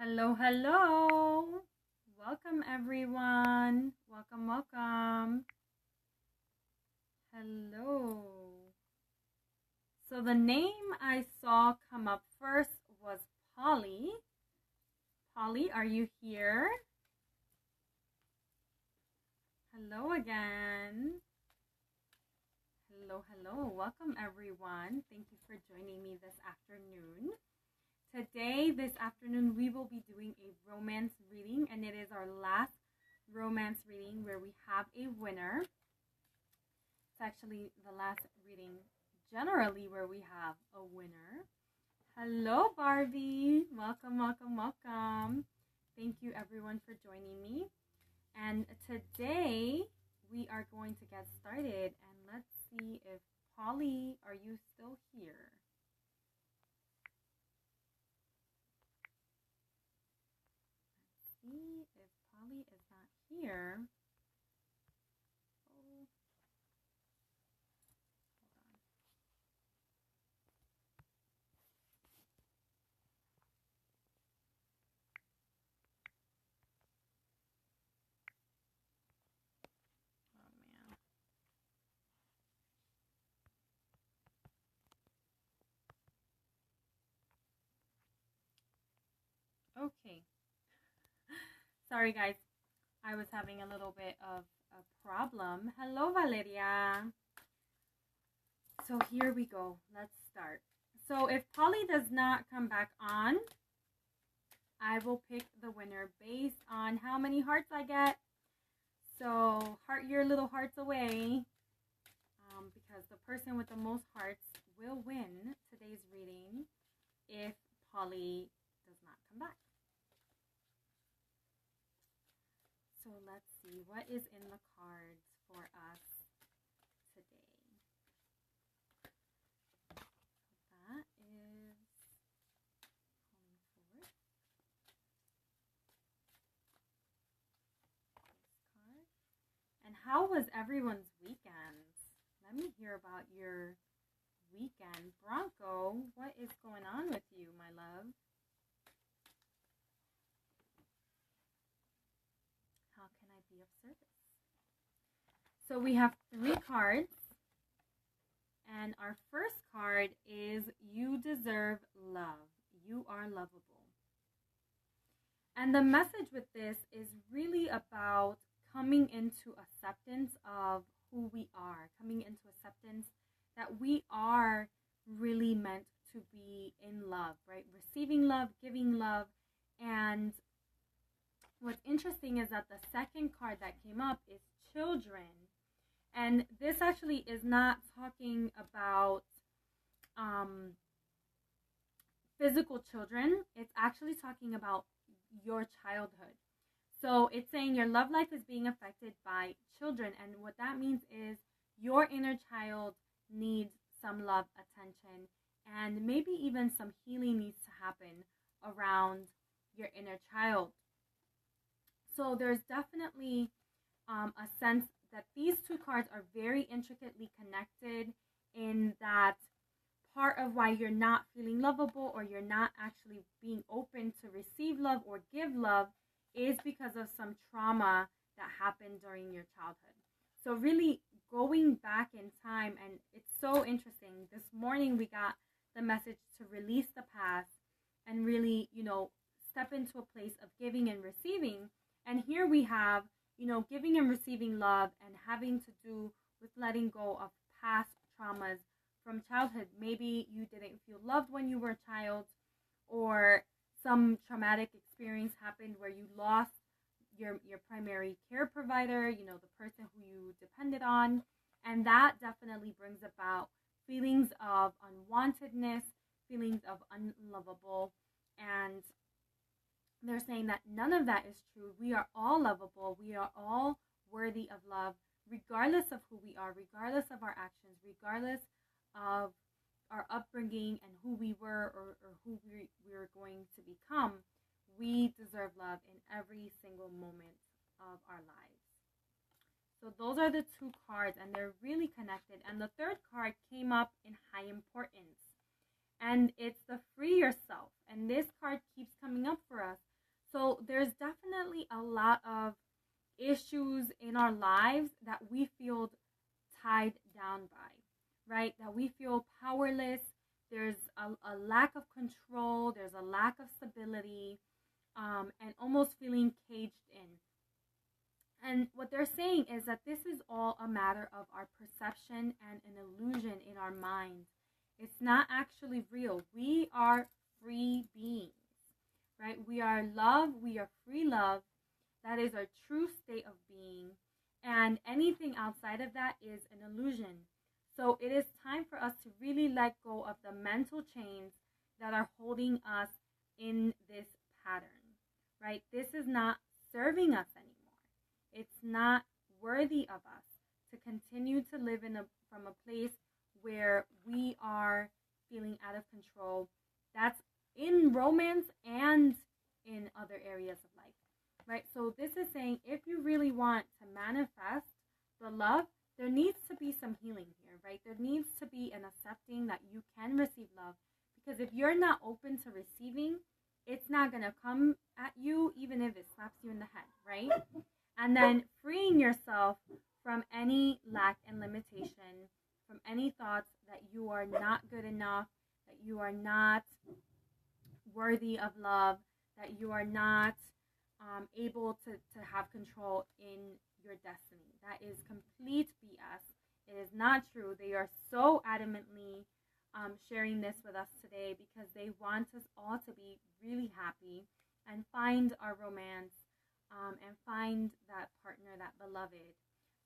Hello, hello. Welcome, everyone. Welcome. Hello. So the name I saw come up first was Polly. Polly, are you here? Hello again. Hello. Welcome, everyone. Thank you for joining me this afternoon. Today, this afternoon, we will be doing a romance reading, and it is our last romance reading where we have a winner. It's actually the last reading generally where we have a winner. Hello, Barbie. Welcome. Thank you, everyone, for joining me. And today, we are going to get started, and let's see if Polly, are you still here? See if Polly is not here. Oh, hold on. Oh man. Okay. Sorry, guys. I was having a little bit of a problem. Hello, Valeria. So here we go. Let's start. So if Polly does not come back on, I will pick the winner based on how many hearts I get. So heart your little hearts away, because the person with the most hearts will win today's reading if Polly does not come back. So let's see what is in the cards for us today. That is calling forth this card. And how was everyone's weekend? Let me hear about your weekend. Bronco, what is going on with you, my love? How can I be of service? So we have 3 cards. And our first card is You Deserve Love. You are lovable. And the message with this is really about coming into acceptance of who we are, coming into acceptance that we are really meant to be in love, right? Receiving love, giving love. And what's interesting is that the second card that came up is children. And this actually is not talking about physical children. It's actually talking about your childhood. So it's saying your love life is being affected by children. And what that means is your inner child needs some love, attention, and maybe even some healing needs to happen around your inner child. So there's definitely a sense that these 2 cards are very intricately connected, in that part of why you're not feeling lovable or you're not actually being open to receive love or give love is because of some trauma that happened during your childhood. So really going back in time, and it's so interesting. This morning we got the message to release the past and really, step into a place of giving and receiving. And here we have, giving and receiving love and having to do with letting go of past traumas from childhood. Maybe you didn't feel loved when you were a child, or some traumatic experience happened where you lost your primary care provider, the person who you depended on. And that definitely brings about feelings of unwantedness, feelings of unlovable. And they're saying that none of that is true. We are all lovable. We are all worthy of love, regardless of who we are, regardless of our actions, regardless of our upbringing and who we were, or who we're going to become. We deserve love in every single moment of our lives. So those are the 2 cards, and they're really connected. And the third card came up in high importance. And it's the free yourself. And this card keeps coming up for us So there's definitely a lot of issues in our lives that we feel tied down by, right? That we feel powerless. There's a lack of control. There's a lack of stability, and almost feeling caged in. And what they're saying is that this is all a matter of our perception and an illusion in our minds. It's not actually real. We are free beings, right? We are love. We are free love. That is our true state of being. And anything outside of that is an illusion. So it is time for us to really let go of the mental chains that are holding us in this pattern, right? This is not serving us anymore. It's not worthy of us to continue to live from a place where we are feeling out of control. That's in romance and in other areas of life, right? So this is saying if you really want to manifest the love, there needs to be some healing here, right? There needs to be an accepting that you can receive love. Because if you're not open to receiving, it's not going to come at you, even if it slaps you in the head, right? And then freeing yourself from any lack and limitation, from any thoughts that you are not good enough, that you are not worthy of love, that you are not able to have control in your destiny. That is complete BS. It is not true. They are so adamantly sharing this with us today because they want us all to be really happy and find our romance and find that partner, that beloved.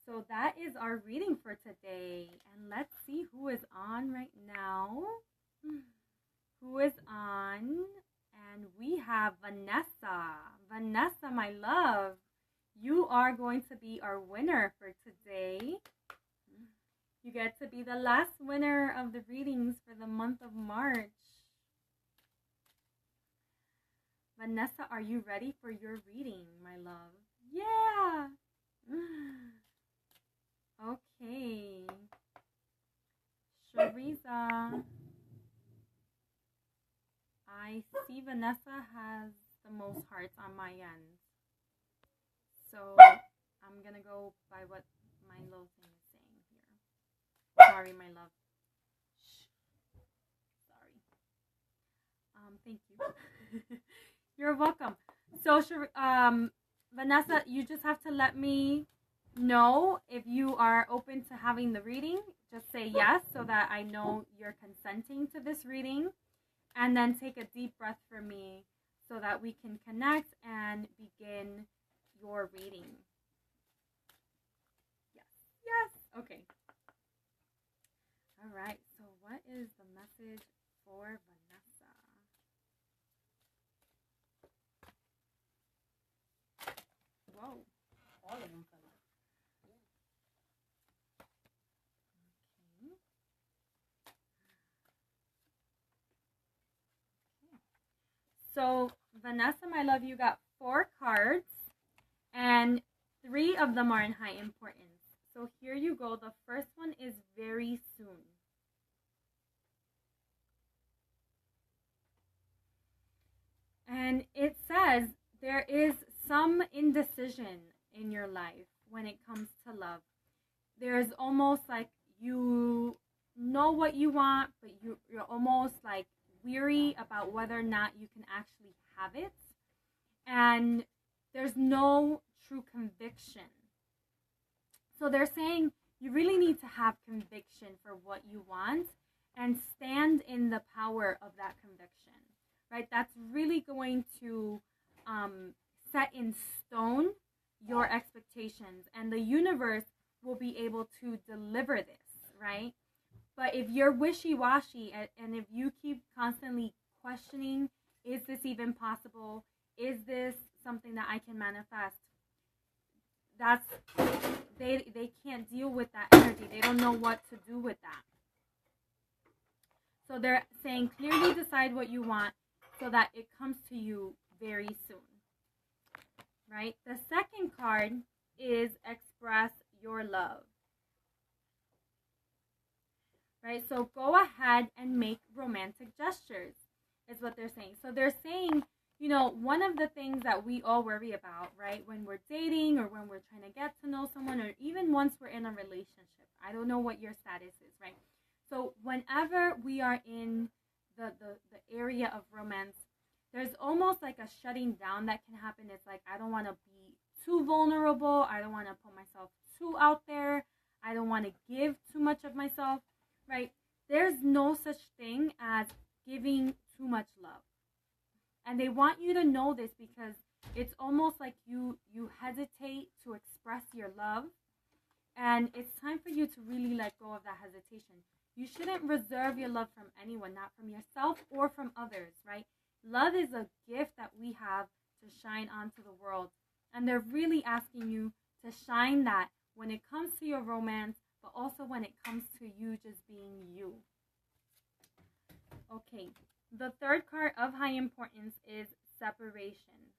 So that is our reading for today. And let's see who is on right now. Who is on? And we have Vanessa. Vanessa, my love, you are going to be our winner for today. You get to be the last winner of the readings for the month of March. Vanessa, are you ready for your reading, my love? Yeah! Okay. Shariza. I see Vanessa has the most hearts on my end. So I'm going to go by what my little thing is saying here. Sorry, my love. Shh. Sorry. Thank you. You're welcome. So, Vanessa, you just have to let me know if you are open to having the reading. Just say yes so that I know you're consenting to this reading. And then take a deep breath for me so that we can connect and begin your reading. Yes. Yes. Okay. All right. So what is the message for Vanessa? Whoa. All of them fell out. Okay. So, Vanessa, my love, you got 4 cards, and 3 of them are in high importance. So here you go. The first one is very soon. And it says there is some indecision in your life when it comes to love. There's almost like you know what you want, but you're almost like weary about whether or not you can actually have it, and there's no true conviction. So they're saying you really need to have conviction for what you want and stand in the power of that conviction, right? That's really going to set in stone your expectations, and the universe will be able to deliver this, right? But if you're wishy-washy and if you keep constantly questioning, is this even possible? Is this something that I can manifest? That's they can't deal with that energy. They don't know what to do with that. So they're saying clearly decide what you want so that it comes to you very soon. Right? The second card is express your love. Right? So go ahead and make romantic gestures is what they're saying. So they're saying, you know, one one of the things that we all worry about, right? When we're dating or when we're trying to get to know someone, or even once we're in a relationship. I don't know what your status is, right? So whenever we are in the area of romance, there's almost like a shutting down that can happen. It's like, I don't want to be too vulnerable. I don't want to put myself too out there. I don't want to give too much of myself, right? There's no such thing as giving too much love. And they want you to know this because it's almost like you hesitate to express your love. And it's time for you to really let go of that hesitation. You shouldn't reserve your love from anyone, not from yourself or from others, right? Love is a gift that we have to shine onto the world. And they're really asking you to shine that when it comes to your romance, but also when it comes to you just being you. Okay, the third card of high importance is separation.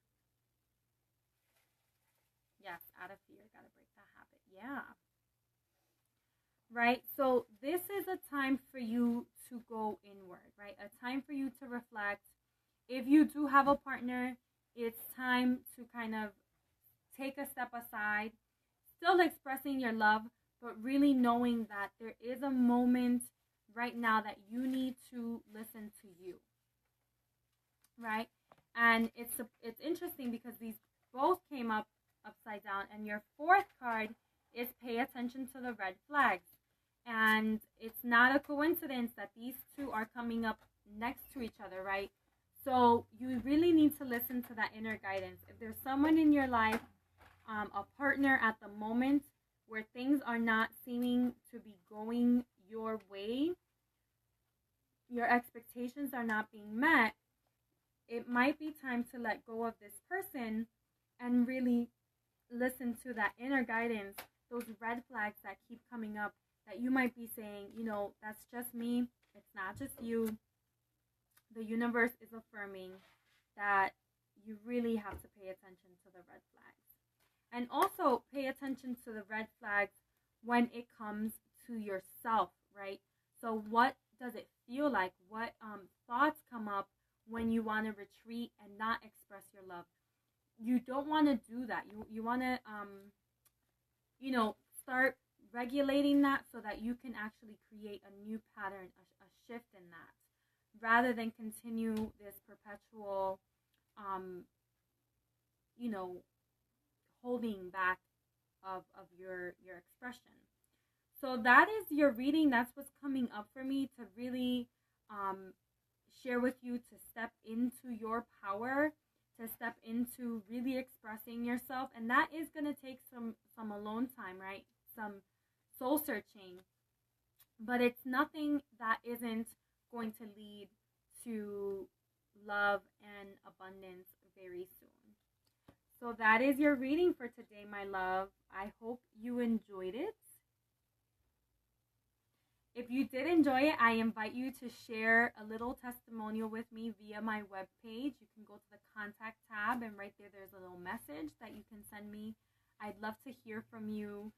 Yes, out of fear, gotta break that habit. Yeah. Right? So this is a time for you to go inward, right? A time for you to reflect. If you do have a partner, it's time to kind of take a step aside, still expressing your love, but really knowing that there is a moment right now that you need to listen to you, right? And it's interesting because these both came up upside down, and your fourth card is pay attention to the red flags. And it's not a coincidence that these two are coming up next to each other, right? So you really need to listen to that inner guidance. If there's someone in your life, a partner at the moment where things are not seeming to be going your way, your expectations are not being met, it might be time to let go of this person and really listen to that inner guidance, those red flags that keep coming up that you might be saying, that's just me. It's not just you. The universe is affirming that you really have to pay attention to the red flags. And also pay attention to the red flags when it comes to yourself, right? So what does it feel like? What thoughts come up when you want to retreat and not express your love? You don't want to do that. You want to, start regulating that so that you can actually create a new pattern, a shift in that, rather than continue this perpetual, holding back of your expression. So that is your reading. That's what's coming up for me to really share with you, to step into your power, to step into really expressing yourself. And that is going to take some alone time, right? Some soul searching. But it's nothing that isn't going to lead to love and abundance very soon. So that is your reading for today, my love. I hope you enjoyed it. If you did enjoy it, I invite you to share a little testimonial with me via my webpage. You can go to the contact tab, and right there's a little message that you can send me. I'd love to hear from you.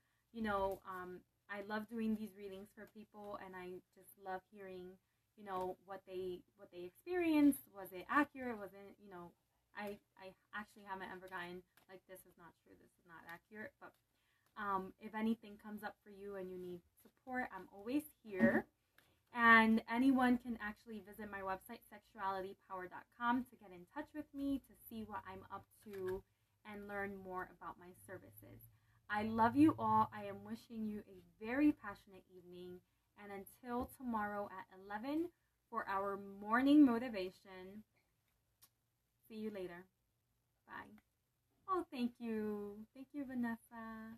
I love doing these readings for people, and I just love hearing, what they experienced. Was it accurate? Was it, I actually haven't ever gotten like, this is not true, this is not accurate, but if anything comes up for you and you need support, I'm always here. And anyone can actually visit my website, sexualitypower.com, to get in touch with me, to see what I'm up to, and learn more about my services. I love you all. I am wishing you a very passionate evening. And until tomorrow at 11 for our morning motivation, see you later. Bye. Oh, thank you. Thank you, Vanessa.